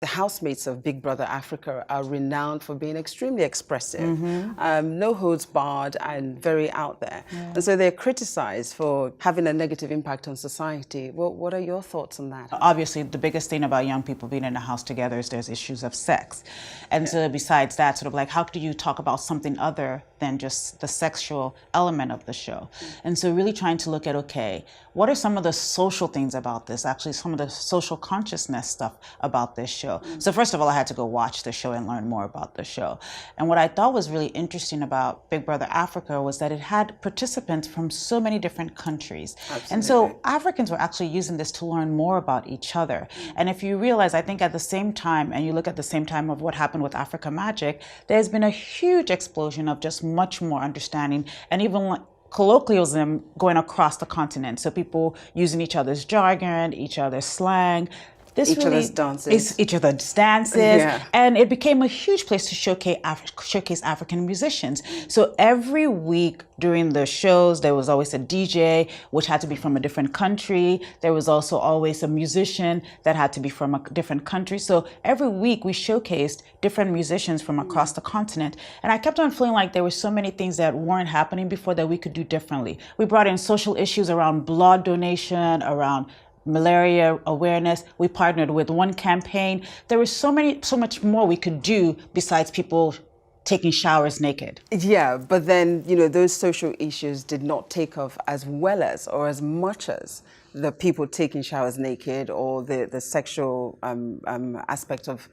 The housemates of Big Brother Africa are renowned for being extremely expressive, no holds barred and very out there. Yeah. And so they're criticized for having a negative impact on society. Well, what are your thoughts on that? Obviously, the biggest thing about young people being in a house together is there's issues of sex. And so besides that, sort of like, how do you talk about something other than just the sexual element of the show? And so really trying to look at, okay, what are some of the social things about this, actually some of the social consciousness stuff about this show? So first of all, I had to go watch the show and learn more about the show. And what I thought was really interesting about Big Brother Africa was that it had participants from so many different countries. Absolutely. And so Africans were actually using this to learn more about each other. And if you realize, I think at the same time, and you look at the same time of what happened with Africa Magic, there's been a huge explosion of just much more understanding and even like colloquialism going across the continent. So people using each other's jargon, each other's slang. Each other's dances. Each other's dances. Yeah. And it became a huge place to showcase African musicians. So every week during the shows, there was always a DJ, which had to be from a different country. There was also always a musician that had to be from a different country. So every week we showcased different musicians from across the continent. And I kept on feeling like there were so many things that weren't happening before that we could do differently. We brought in social issues around blood donation, around malaria awareness. We partnered with one campaign. There was so much more we could do besides people taking showers naked. Yeah, but then, you know, those social issues did not take off as well as or as much as the people taking showers naked or the sexual aspect of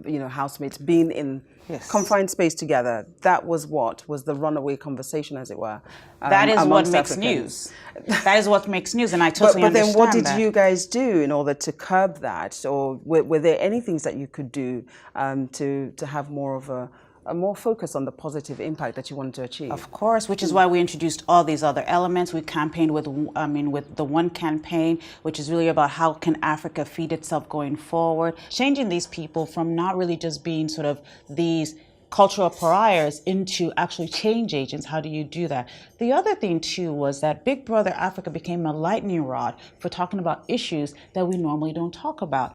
you know, housemates being in confined space together. That was what was the runaway conversation, as it were. That is what makes news. That is what makes news, and I totally understand that. But then what did you guys do in order to curb that? Or were there any things that you could do to have more of a more focus on the positive impact that you wanted to achieve? Of course, which is why we introduced all these other elements. We campaigned with the one campaign, which is really about how can Africa feed itself going forward, changing these people from not really just being sort of these cultural pariahs into actually change agents. How do you do that? The other thing too was that Big Brother Africa became a lightning rod for talking about issues that we normally don't talk about.